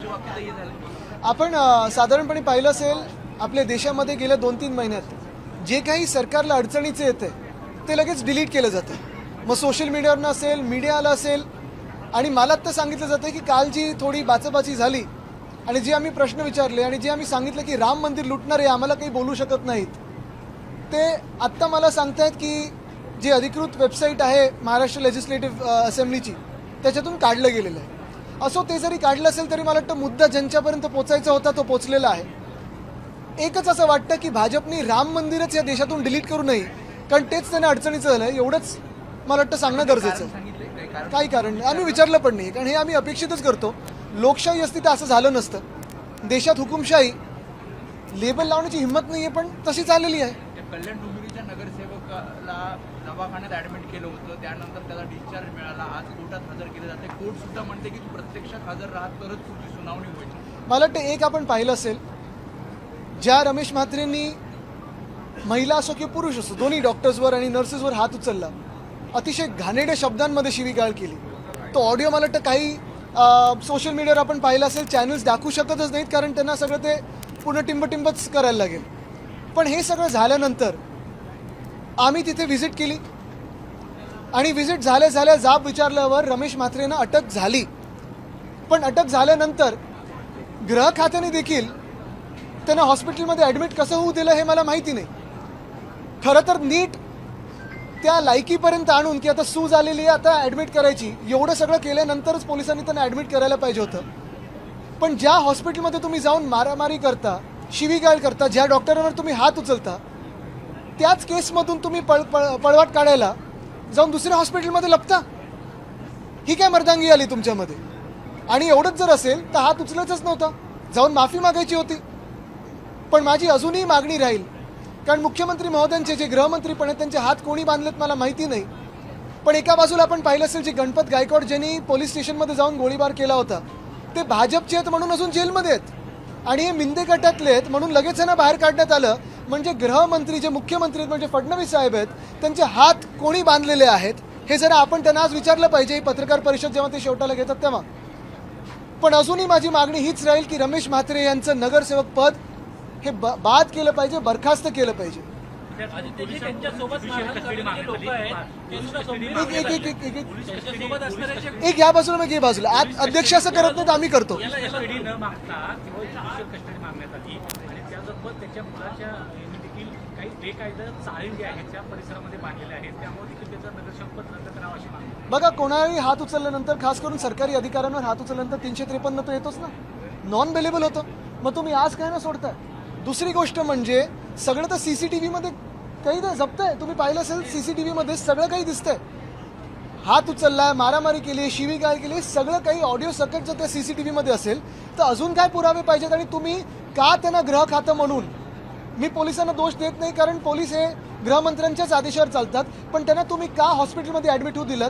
वाक्य झालं. आपण साधारणपणे पाहिलं असेल आपल्या देशामध्ये गेल्या 2-3 महिन्यात जे काही सरकारला अडचणीचे येते ते लगेच डिलीट केलं जातं. मग सोशल मीडियावरनं असेल, मीडियाला असेल, आणि मला तर सांगितलं जातं की काल जी थोडी बाचाबाची झाली आणि जे आम्ही प्रश्न विचारले आणि जे आम्ही सांगितलं की राम मंदिर लुटणारे आम्हाला काही बोलू शकत नाहीत, ते आत्ता मला सांगतायत की जी अधिकृत वेबसाईट आहे महाराष्ट्र लेजिस्लेटिव्ह असेंब्लीची त्याच्यातून काढलं गेलेलं आहे. असो, ते जरी काढलं असेल तरी मला वाटतं मुद्दा ज्यांच्यापर्यंत पोचायचा होता तो पोचलेला आहे. एकच असं वाटतं की भाजपनी राम मंदिरच या देशातून डिलीट करू नये, कारण तेच त्यांना अडचणीचं झालं. एवढंच मला वाटतं सांगणं गरजेचं आहे. काही कारण नाही, आम्ही विचारलं पण नाही, कारण हे आम्ही अपेक्षितच करतो. लोकशाही असती तर असं झालं नसतं. देशात हुकुमशाही लेबल लावण्याची हिंमत नाही आहे, पण तशी चाललेली आहे. कल्याण डोंबिवलीच्या नगरसेवकाला दवाखान्यात ऍडमिट केलं होतं, त्यानंतर त्याला डिस्चार्ज मिळाला. आज कोर्टात हजर केले जाते. कोर्ट सुद्धा म्हणते की तू प्रत्यक्षात हजर राहत तरच तुझी सुनावणी व्हायची. मला वाटतं एक आपण पाहिलं असेल, ज्या रमेश म्हात्रेंनी महिला असो की पुरुष असो दोन्ही डॉक्टर्सवर आणि नर्सेसवर हात उचलला, अतिशय घाणेरड्या शब्दांमध्ये शिवीगाळ केली, तो ऑडिओ मला वाटतं काही सोशल मीडियावर आपण पाहिलं असेल, चॅनल्स दाखवू शकतच नाहीत, कारण त्यांना सगळं ते पूर्ण टिंबटिंबच करायला लागेल. पण हे सगळं झाल्यानंतर आम्ही तिथे व्हिजिट केली आणि व्हिजिट झाल्या जाब विचारल्यावर रमेश म्हात्रेंना अटक झाली. पण अटक झाल्यानंतर गृह खात्याने देखील त्यांना हॉस्पिटलमध्ये ॲडमिट कसं होऊ दिलं हे मला माहिती नाही. खरं तर नीट त्या लायकीपर्यंत आणून की आता सूज आलेली आहे, आता ॲडमिट करायची, एवढं सगळं केल्यानंतरच पोलिसांनी त्यांना ॲडमिट करायला पाहिजे होतं. पण ज्या हॉस्पिटलमध्ये तुम्ही जाऊन मारामारी करता, शिवीगाळ करता, ज्या डॉक्टरांवर तुम्ही हात उचलता, त्याच केसमधून तुम्ही पळवाट काढायला जाऊन दुसऱ्या हॉस्पिटलमध्ये लपता, ही काय मर्दांगी आली तुमच्यामध्ये? आणि एवढंच जर असेल तर हात उचलायचंच नव्हता, जाऊन माफी मागायची होती. पण माझी अजूनही मागणी राहील, कारण मुख्यमंत्री महोदयांचे जे गृहमंत्री पण आहेत त्यांचे हात कोणी बांधलेत मला माहिती नाही. पण एका बाजूला आपण पाहिलं असेल जे गणपत गायकवाड ज्यांनी पोलीस स्टेशनमध्ये जाऊन गोळीबार केला होता ते भाजपचे आहेत म्हणून अजून जेलमध्ये आहेत, आणि हे मिंदे गटातले आहेत म्हणून लगेच त्यांना बाहेर काढण्यात आलं. म्हणजे गृहमंत्री जे मुख्यमंत्री आहेत म्हणजे फडणवीस साहेब आहेत, त्यांचे हात कोणी बांधलेले आहेत हे जरा आपण त्यांना आज विचारलं पाहिजे, ही पत्रकार परिषद जेव्हा ते शेवटाला घेतात तेव्हा. पण अजूनही माझी मागणी हीच राहील की रमेश म्हात्रे यांचं नगरसेवक पद हे बाद केलं पाहिजे, बरखास्त केलं पाहिजे. एक या बाजूला मग या बाजूला आज अध्यक्ष असं करत नाही तर आम्ही करतो. बघा, कोणाही हात उचलल्यानंतर, खास करून सरकारी अधिकाऱ्यांवर हात उचलल्यानंतर 353 तो येतोच ना, नॉन बेलेबल होतं. मग तुम्ही आज काय ना सोडताय. दुसरी गोष्ट म्हणजे सगळं तर CCTV मध्ये काही तर जपतंय. तुम्ही पाहिलं असेल CCTV मध्ये सगळं काही दिसतंय. हात उचललाय, मारामारी केली, शिवीगाळ केली, सगळं काही ऑडिओ सकट जर त्या CCTV मध्ये असेल तर अजून काय पुरावे पाहिजेत? आणि तुम्ही का त्यांना गृह खातं म्हणून, मी पोलिसांना दोष देत नाही कारण पोलीस हे गृहमंत्र्यांच्याच आदेशावर चालतात, पण त्यांना तुम्ही का हॉस्पिटलमध्ये ॲडमिट होऊ दिलं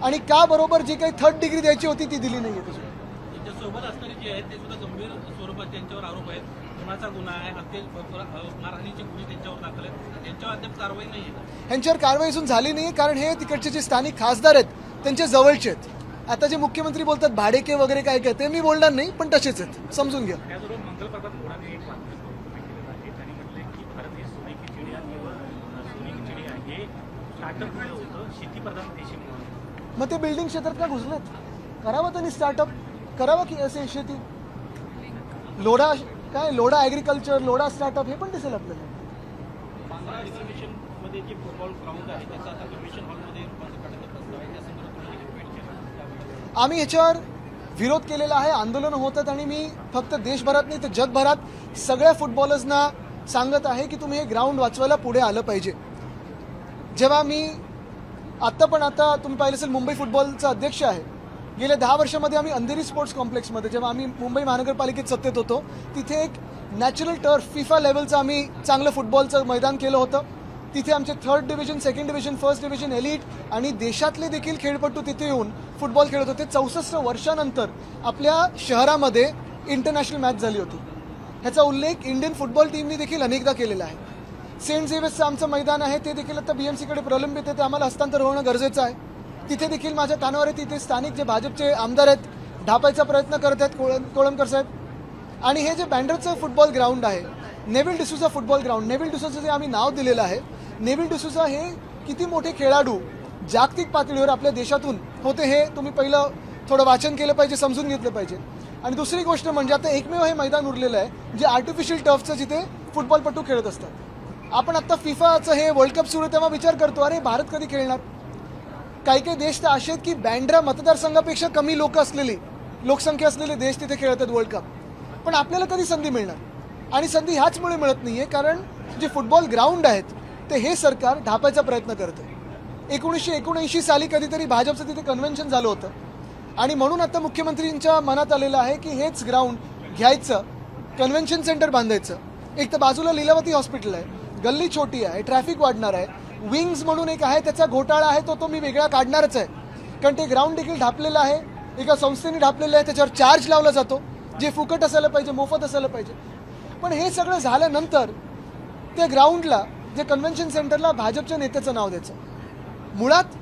आणि का बरोबर जी काही 3rd डिग्री द्यायची होती ती दिली नाही? सोबत असणारे जे आहेत ते सुद्धा गंभीर स्वरूपात त्यांच्यावर आरोप आहेत. गुन्ह्याचा गुन्हा आहे, मारहाणीचे गुन्हे त्यांच्यावर दाखल आहेत, त्यांच्यावर अद्याप कारवाई नाही आहे. ह्यांच्यावर कारवाई अजून झाली नाही कारण हे तिकडचे जे स्थानिक खासदार आहेत त्यांचे जवळचे आहेत. आता जे मुख्यमंत्री बोलतात भाडेके वगैरे काय काय ते मी बोलणार नाही, पण तसेच आहेत, समजून घ्या. त्याचबरोबर मंगलप्रभात घोडाने एक बातमी केलं आहे. त्यांनी म्हटलं की भारत हे सोने की चिडी आहे, सोने की चिडी आहे, स्टार्टअप होतं शेतीप्रधान देश म्हणून. मग ते बिल्डिंग क्षेत्रात का घुसलेत? करावं त्यांनी स्टार्टअप, करावं की असे शेती, लोढा काय, लोढा ॲग्रिकल्चर, लोढा स्टार्टअप, हे पण दिसेल आपल्याला. बांद्रा रिझर्वेशनमध्ये जे फुटबॉल ग्राउंड आहे त्याचा आता कन्व्हेन्शन हॉलमध्ये रूपांतर करण्याचा प्रस्ताव आहे, त्या संदर्भात आम्ही ह्याच्यावर विरोध केलेला आहे, आंदोलनं होतात, आणि मी फक्त देशभरात नाही तर जगभरात सगळ्या फुटबॉलर्सना सांगत आहे की तुम्ही हे ग्राउंड वाचवायला पुढे आलं पाहिजे. जेव्हा मी आता तुम्ही पाहिलं असेल मुंबई फुटबॉलचा अध्यक्ष आहे, गेल्या 10 वर्षामध्ये आम्ही अंधेरी स्पोर्ट्स कॉम्प्लेक्समध्ये जेव्हा आम्ही मुंबई महानगरपालिकेत सत्तेत होतो तिथे एक नॅचरल टर्फ FIFA लेवलचं आम्ही चांगलं फुटबॉलचं मैदान केलं होतं. तिथे आमचे 3rd division, 2nd division, 1st division, elite आणि देशातले देखील खेळपट्टू तिथे येऊन फुटबॉल खेळत होते. 64 वर्षानंतर आपल्या शहरामध्ये इंटरनॅशनल मॅच झाली होती. ह्याचा उल्लेख इंडियन फुटबॉल टीमने देखील अनेकदा केलेला आहे. सेंट झेवियर्सचं आमचं मैदान आहे ते देखील आता BMCकडे प्रलंबित आहे, ते आम्हाला हस्तांतर होणं गरजेचं आहे. तिथे देखील माझ्या कानावर आहे, तिथे स्थानिक जे भाजपचे आमदार आहेत ढापायचा प्रयत्न करत आहेत कोळंबकर साहेब. आणि हे जे बँड्राचं फुटबॉल ग्राउंड आहे, Neville D'Souza football ground, Neville D'Souza जे आम्ही नाव दिलेलं आहे, नेव्हिल डिसूजा हे किती मोठे खेळाडू जागतिक पातळीवर आपल्या देशातून होते हे तुम्ही पहिलं थोडं वाचन केलं पाहिजे, समजून घेतलं पाहिजे. आणि दुसरी गोष्ट म्हणजे आता एकमेव हे मैदान उरलेलं आहे जे आर्टिफिशियल टर्फचं, जिथे फुटबॉलपटू खेळत असतात. आपण आत्ता फिफाचं हे वर्ल्ड कप सुरू तेव्हा विचार करतो, अरे भारत कधी खेळणार. काही काही देश तर असे आहेत की बँड्रा मतदारसंघापेक्षा कमी लोकसंख्या असलेले देश तिथे खेळत आहेत वर्ल्ड कप. पण आपल्याला कधी संधी मिळणार. आणि संधी ह्याचमुळे मिळत नाही आहे कारण जे फुटबॉल ग्राउंड आहेत ते हे सरकार ढापायचा प्रयत्न करतं. 1979 साली कधीतरी भाजपचं तिथे कन्व्हेन्शन झालं होतं आणि म्हणून आता मुख्यमंत्रींच्या मनात आलेलं आहे की हेच ग्राउंड घ्यायचं, कन्व्हेन्शन सेंटर बांधायचं. एक तर बाजूला लीलावती हॉस्पिटल आहे, गल्ली छोटी आहे, ट्रॅफिक वाढणार आहे. विंग्स म्हणून एक आहे, त्याचा घोटाळा आहे, तो मी वेगळा काढणारच आहे कारण ते ग्राउंड देखील ढापलेलं आहे, एका संस्थेने ढापलेलं आहे, त्याच्यावर चार्ज लावला जातो जे फुकट असायला पाहिजे, मोफत असायला पाहिजे. पण हे सगळं झाल्यानंतर त्या ग्राउंडला, जे कन्व्हेन्शन सेंटरला भाजपच्या नेत्याचं नाव द्यायचं. मुळात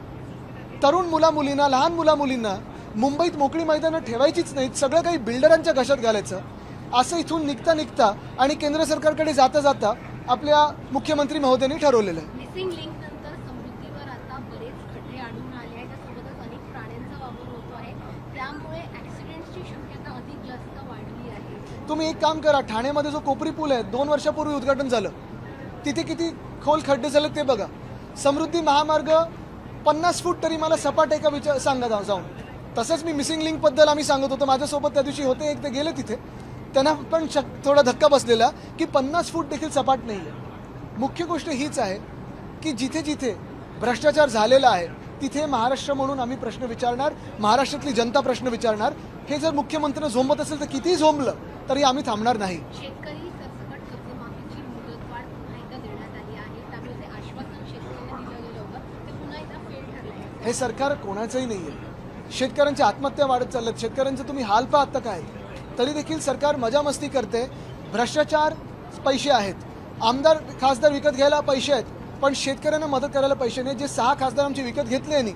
तरुण मुलामुलींना, लहान मुलामुलींना मुंबईत मोकळी मैदानं ठेवायचीच नाहीत, सगळं काही बिल्डरांच्या घशात घालायचं, असं इथून निघता आणि केंद्र सरकारकडे जाता आपल्या मुख्यमंत्री महोदयांनी ठरवलेलं आहे. मिसिंग लिंक नंतर समृद्धीवर आता बरेच खड्डे आढळून आले आहेत, त्यासोबतच अनेक प्राण्यांचा वापर होतो आहे, त्यामुळे ऍक्सिडेंटची शक्यता अधिक जास्त वाढली आहे. तुम्ही एक काम करा, ठाण्यामध्ये जो कोपरी पूल आहे 2 वर्षापूर्वी उद्घाटन झालं, तिथे किती खोल खड्डे झाले ते बघा. समृद्धी महामार्ग 50 फूट तरी मला सपाट आहे का सांगा जाऊन. तसंच मी मिसिंग लिंकबद्दल आम्ही सांगत होतो, माझ्यासोबत त्या दिवशी होते एक, ते गेले तिथे, त्यांना पण थोडा धक्का बसलेला की 50 फूट देखील सपाट नाही आहे. मुख्य गोष्ट हीच आहे की जिथे जिथे भ्रष्टाचार झालेला आहे तिथे महाराष्ट्र म्हणून आम्ही प्रश्न विचारणार, महाराष्ट्रातली जनता प्रश्न विचारणार. हे जर मुख्यमंत्र्यांना झोंबत असेल तर कितीही झोंबलं तरी आम्ही थांबणार नाही. शेतकरी सरसकट कर्जमाफीची मुदतवाढ पुन्हा एकदा देण्यात आली आहे, त्यामुळे जे आश्वासन शेतकऱ्यांना दिलं गेलं होतं ते पुन्हा एकदा फेल ठरलंय. हे सरकार कोणाचंही नाही आहे. शेतकऱ्यांच्या आत्महत्या वाढत चालल्यात, शेतकऱ्यांचं तुम्ही हाल पहा आत्ता काय. तरी देखील सरकार मजामस्ती करते. भ्रष्टाचार पैसे आहेत, आमदार खासदार विकत घ्यायला पैसे आहेत, पण शेतकऱ्यांना मदत करायला पैसे नाही. जे 6 खासदार आमचे विकत घेतले नाही,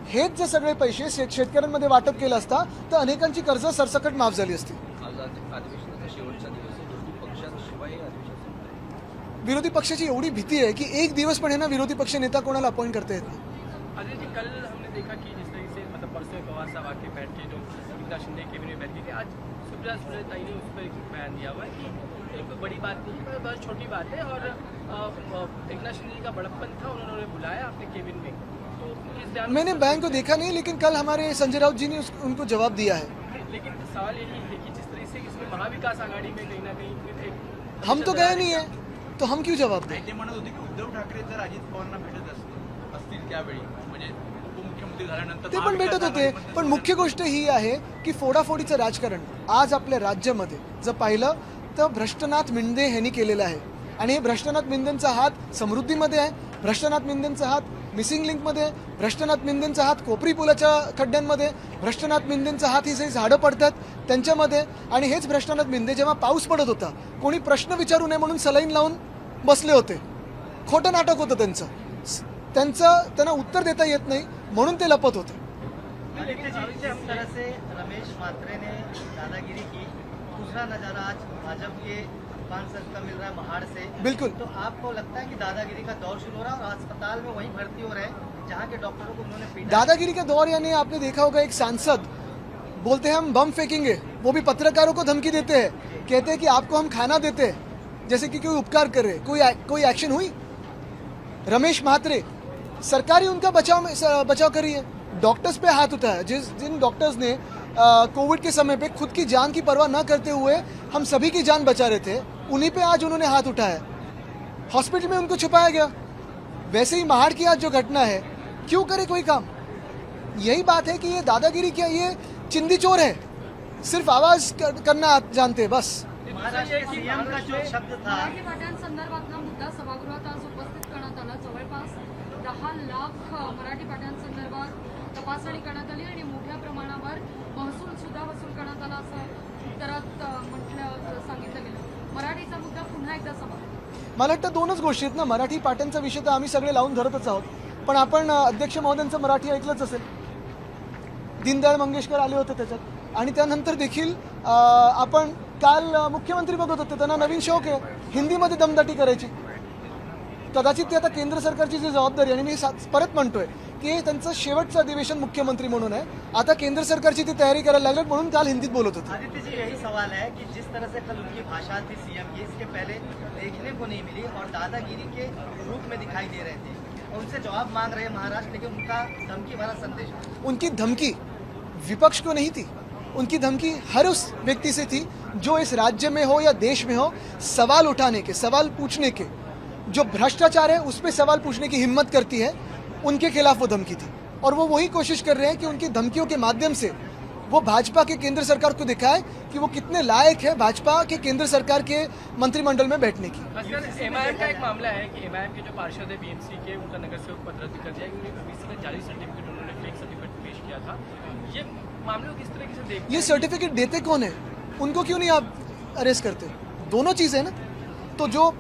हेच जे सगळे पैसे शेतकऱ्यांमध्ये वाटप केलं असता तर अनेकांची कर्ज सरसकट माफ झाली असती. अधिवेशनाचा शेवटचा दिवस आहे, विरोधी पक्षाशिवाय अधिवेशन. विरोधी पक्षाची एवढी भीती आहे की एक दिवस पण ना विरोधी पक्ष नेता कोणाला अपॉइंट करता येत नाही. अजय जी, कल हमने देखा कि जिस तरीके से मतलब परसों पवार साहब आके बैठ के जो एकनाथ शिंदे कैबिनेट में बैठी थी, आज सुप्रिया सुळे ने उस पर एक बयान दिया हुआ है कि एक बड़ी बात नहीं है, बहुत छोटी बात है और एकनाथ शिंदे का बड़प्पन था, उन्होंने बुलाया अपने केबिन में. तो इस बयान मैंने बयान को देखा नहीं, लेकिन कल हमारे संजय राउत जी ने उनको जवाब दिया है. लेकिन सवाल यही है कि जिस तरह से इसमें महाविकास आघाड़ी में कहीं ना कहीं हम तो गए नहीं है तो हम क्यों जवाब दें. ते म्हणत होते की उद्धव ठाकरे जर अजित पवारांना भेटत असतील त्यावेळी, म्हणजे उपमुख्यमंत्री झाल्यानंतर ते पण भेटत होते. पण मुख्य गोष्ट ही आहे की फोडाफोडीचं राजकारण आज आपल्या राज्यामध्ये जर पाहिलं तर भ्रष्टनाथ मिंदे यांनी केलेलं आहे. आणि हे भ्रष्टनाथ मिंदेंचा हात समृद्धीमध्ये आहे, भ्रष्टनाथ मिंदेंचा हात मिसिंग लिंकमध्ये आहे, भ्रष्टनाथ मिंदेंचा हात कोपरी पुलाच्या खड्ड्यांमध्ये, भ्रष्टनाथ मिंदेंचा हात ही जे झाडं पडतात त्यांच्यामध्ये. आणि हेच भ्रष्टनाथ मिंदे जेव्हा पाऊस पडत होता कोणी प्रश्न विचारू नये म्हणून सलाईन लावून बसले होते. खोटं नाटक होतं त्यांना उत्तर देता येत नाही म्हणून ते लपत होते. जिस तरह से रमेश मात्रे ने दादागिरी की, दूसरा नजारा आज भाजपा के पान संस्था मिल रहा है महाड़ से. बिल्कुल. तो आपको लगता है कि दादागिरी का दौर शुरू हो रहा है और अस्पताल में वहीं भर्ती हो रहे हैं जहां के डॉक्टरों को उन्होंने पीटा. दादागिरी का दौर यानी आपने देखा होगा एक सांसद बोलते हैं हम बम फेंकेंगे, वो भी पत्रकारों को धमकी देते हैं, कहते हैं कि आपको हम खाना देते हैं, जैसे कि कोई उपकार कर रहे. कोई एक्शन हुई. रमेश म्हात्रे सरकार ही उनका बचाव कर रही है. डॉक्टर्स पे हाथ उठाया, जिन डॉक्टर्स ने कोविड के समय पे खुद की जान की परवाह न करते हुए हम सभी की जान बचा रहे थे, उन्हीं पे आज उन्होंने हाथ उठाया. हॉस्पिटल में उनको छुपाया गया. वैसे ही महाड़ की आज जो घटना है, क्यों करे कोई काम. यही बात है कि ये दादागिरी क्या, ये चिंदी चोर है, सिर्फ आवाज करना जानते हैं बस. महाराष्ट्र के सीएम का जो शब्द था, मराठी पाठांसंदर्भातला मुद्दा सभागृहात आज उपस्थित करण्यात आला. जवळपास 10 लाख मराठी पाठांसंदर्भात तपासणी करण्यात आली आणि मोठ्या प्रमाणावर महसूल सुद्धा वसूल करण्यात आला असं उत्तरात सांगितलं गेलं. मराठीचा मुद्दा पुन्हा एकदा समोर. मला वाटतं 2च गोष्टी आहेत ना. मराठी पाट्यांचा विषय तर आम्ही सगळे लावून धरतच आहोत, पण आपण अध्यक्ष महोदयांचं मराठी ऐकलंच असेल. दीनदयाळ मंगेशकर आले होते त्याच्यात. आणि त्यानंतर देखील आपण काल मुख्यमंत्री बघत होते, त्यांना नवीन शौक आहे हिंदीमध्ये दमदाटी करायची. कदाचित ते आता केंद्र सरकारची जी जबाबदारी, आणि मी परत म्हणतोय की हे त्यांचं शेवटचं अधिवेशन मुख्यमंत्री म्हणून आहे, आता केंद्र सरकारची ती तयारी करायला लागली म्हणून काल हिंदीत बोलत होते. आदित्य जी, यही सवाल है कि जिस तरह से कल उनकी भाषा थी सीएम की, इसके पहले देखने को नहीं मिली और दादागिरी के रूप में दिखाई दे रहे थे, और उनसे जवाब मांग रहे हैं महाराष्ट्र, लेकिन उनका धमकी भरा संदेश. उनकी धमकी विपक्ष को नहीं थी, उनकी धमकी हर उस व्यक्ति से थी जो इस राज्य में हो या देश में हो, सवाल उठाने के, सवाल पूछने के, जो भ्रष्टाचार है उस पर सवाल पूछने की हिम्मत करती है, उनके खिलाफ वो धमकी थी. और वो वही कोशिश कर रहे हैं कि उनकी धमकियों के माध्यम से वो भाजपा के केंद्र सरकार को दिखाए कि वो कितने लायक है भाजपा के केंद्र सरकार के मंत्रिमंडल में बैठने की. एमआईएम का एक मामला है कि एमआईएम के जो पार्षद है बीएमसी के, उनका नगर सेवक पद रद्द कर दिया क्योंकि ओबीसी का जाली सर्टिफिकेट उन्होंने फेक सर्टिफिकेट पेश किया था. ये मामले को किस तरीके से देखते ये सर्टिफिकेट देते कौन है, उनको क्यों नहीं आप अरेस्ट करते? दोनों चीज़ है ना. तो जो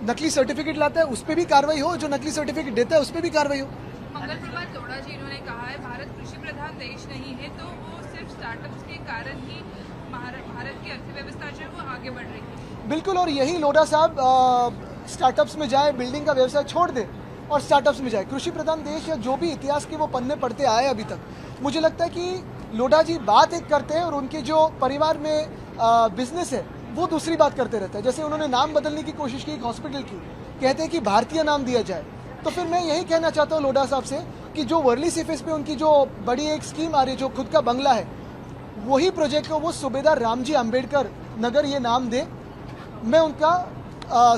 नकली सर्टिफिकेट लाता है उस पर भी कार्रवाई हो, जो नकली सर्टिफिकेट देता है उस पर भी कार्रवाई हो. मंगल प्रभात लोढ़ा जी इन्होंने कहा है भारत कृषि प्रधान देश नहीं है, तो वो सिर्फ स्टार्टअप्स के कारण ही भारत की अर्थव्यवस्था जो है वो आगे बढ़ रही है. बिल्कुल, और यही लोढ़ा साहब स्टार्टअप्स में जाए, बिल्डिंग का व्यवसाय छोड़ दे और स्टार्टअप्स में जाए. कृषि प्रधान देश या जो भी इतिहास के वो पन्ने पढ़ते आए अभी तक, मुझे लगता है कि लोढ़ा जी बात एक करते हैं और उनके जो परिवार में बिजनेस है वो दूसरी बात करते रहते हैं. जैसे उन्होंने नाम बदलने की कोशिश की एक हॉस्पिटल की, कहते हैं कि भारतीय नाम दिया जाए. तो फिर मैं यही कहना चाहता हूँ लोढ़ा साहब से कि जो वर्ली सीफेस पे उनकी जो बड़ी एक स्कीम आ रही है, जो खुद का बंगला है, वही प्रोजेक्ट को वो सूबेदार रामजी अम्बेडकर नगर ये नाम दे. मैं उनका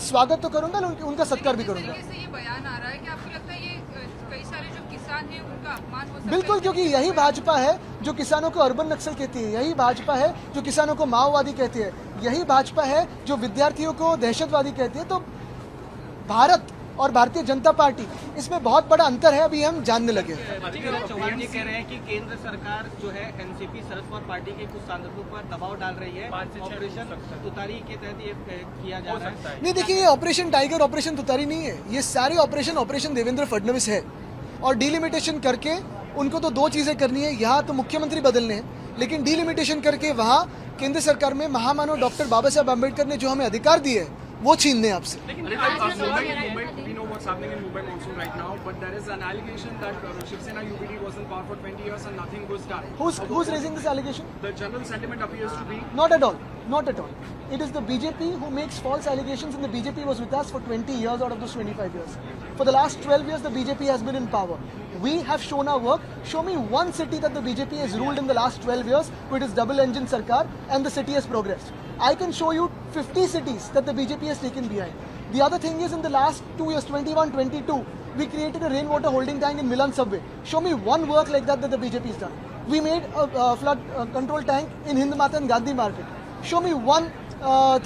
स्वागत तो करूंगा, उनका सत्कार भी करूंगा. जिस तरीके से ये बयान आ रहा है कि आपको लगता है ये कई सारे जो किसान हैं उनका अपमान हो सकता है? बिल्कुल, क्योंकि यही भाजपा है जो किसानों को अर्बन नक्सल कहती है, यही भाजपा है जो किसानों को माओवादी कहती है, यही भाजपा है जो विद्यार्थियों को दहशतवादी कहती है. तो भारत और भारतीय जनता पार्टी, इसमें बहुत बड़ा अंतर है, अभी हम जानने लगे हैं. चौहान जी कह रहे हैं कि केंद्र सरकार जो है एनसीपी शरद पवार पार्टी के कुछ सांसदों पर दबाव डाल रही है. 5 से 6 ऑपरेशन तुतारी के तहत ये किया जा रहा है. नहीं, देखिए, ये ऑपरेशन टाइगर, ऑपरेशन तुतारी नहीं है. ये सारे ऑपरेशन देवेंद्र फडणवीस है. और डिलिमिटेशन करके उनको तो दो चीज़ें करनी है, यहाँ तो मुख्यमंत्री बदलने हैं, लेकिन डिलिमिटेशन करके वहाँ केंद्र सरकार में महामानव डॉक्टर बाबा साहब अम्बेडकर ने जो हमें अधिकार दिए हैं वो छीनने आपसे. We know what's happening in Mumbai monsoon right now, but there is an allegation that Shiv Sena UBD was in power for 20 years and nothing was done. Who's raising this allegation? The general sentiment appears to be Not at all. Not at all. It is the BJP who makes false allegations, and the BJP was with us for 20 years out of those 25 years. For the last 12 years, the BJP has been in power. We have shown our work. Show me one city that the BJP has ruled in the last 12 years with its double-engine Sarkar and the city has progressed. I can show you 50 cities that the BJP has taken behind. The other thing is, in the last 2 years, 21, 22, we created a rainwater holding tank in Milan subway. Show me one work like that the BJP has done. We made a flood control tank in Hind Mata and Gandhi Market. Show me one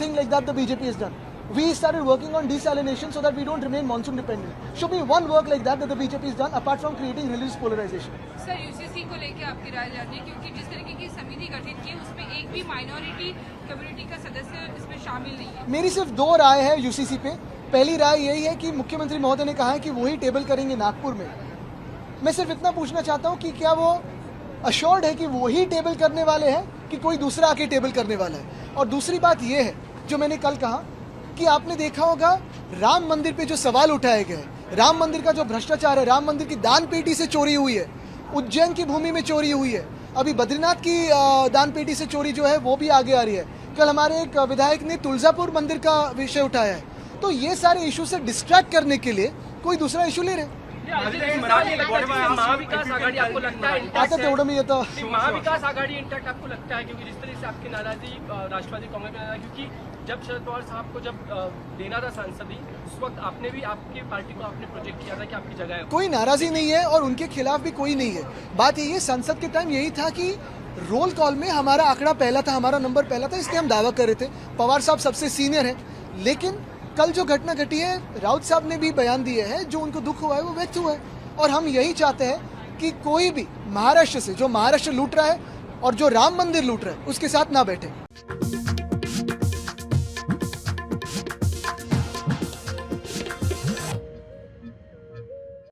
thing like that the BJP has done. We started working on desalination so that we don't remain monsoon dependent. Show me one work like that the BJP has done apart from creating religious polarization. Sir, UCC को लेके आपकी राय जाननी है, क्योंकि जिस तरीके की समिति गठित की है उसमें एक भी माइनॉरिटी कम्युनिटी का सदस्य इसमें शामिल नहीं है. मेरी सिर्फ दो राय है यूसीसी पे. पहली राय यही है कि मुख्यमंत्री महोदय ने कहा है कि वही टेबल करेंगे नागपुर में. मैं सिर्फ इतना पूछना चाहता हूँ कि क्या वो अश्योर्ड है कि वही टेबल करने वाले हैं कि कोई दूसरा आके टेबल करने वाला है. और दूसरी बात ये है जो मैंने कल कहा कि आपने देखा होगा राम मंदिर पे जो सवाल उठाए गए, राम मंदिर का जो भ्रष्टाचार है, राम मंदिर की दान पेटी से चोरी हुई है, उज्जैन की भूमि में चोरी हुई है, अभी बद्रीनाथ की दान पेटी से चोरी जो है वो भी आगे आ रही है. कल हमारे एक विधायक ने तुलजापुर मंदिर का विषय उठाया है. तो ये सारे इशू से डिस्ट्रैक्ट करने के लिए कोई दूसरा इशू ले रहे हैं. महाविकास आघाडी आपको लगता है आता तेवढं मी येतं. महाविकास आघाडी इंटैक्ट आपको लगता है, क्योंकि जिस तरीके से आपकी नाराजगी राष्ट्रवादी कांग्रेस में, क्योंकि जब शरद पवार साहब को जब देना था सांसदी, उस वक्त आपने भी आपकी पार्टी को आपने प्रोजेक्ट किया था कि आपकी जगह है. कोई नाराजगी नहीं है और उनके खिलाफ भी कोई नहीं है. बात यही है, संसद के टाइम यही था कि रोल कॉल में हमारा आंकड़ा पहला था, हमारा नंबर पहला था, इसलिए हम दावा कर रहे थे. पवार साहब सबसे सीनियर हैं, लेकिन कल जो घटना घटी है, राउत साहब ने भी बयान दिए हैं, जो उनको दुख हुआ है वो व्यक्त हुआ है. और हम यही चाहते हैं कि कोई भी महाराष्ट्र से जो महाराष्ट्र लूट रहा है और जो राम मंदिर लूट रहा है उसके साथ ना बैठे.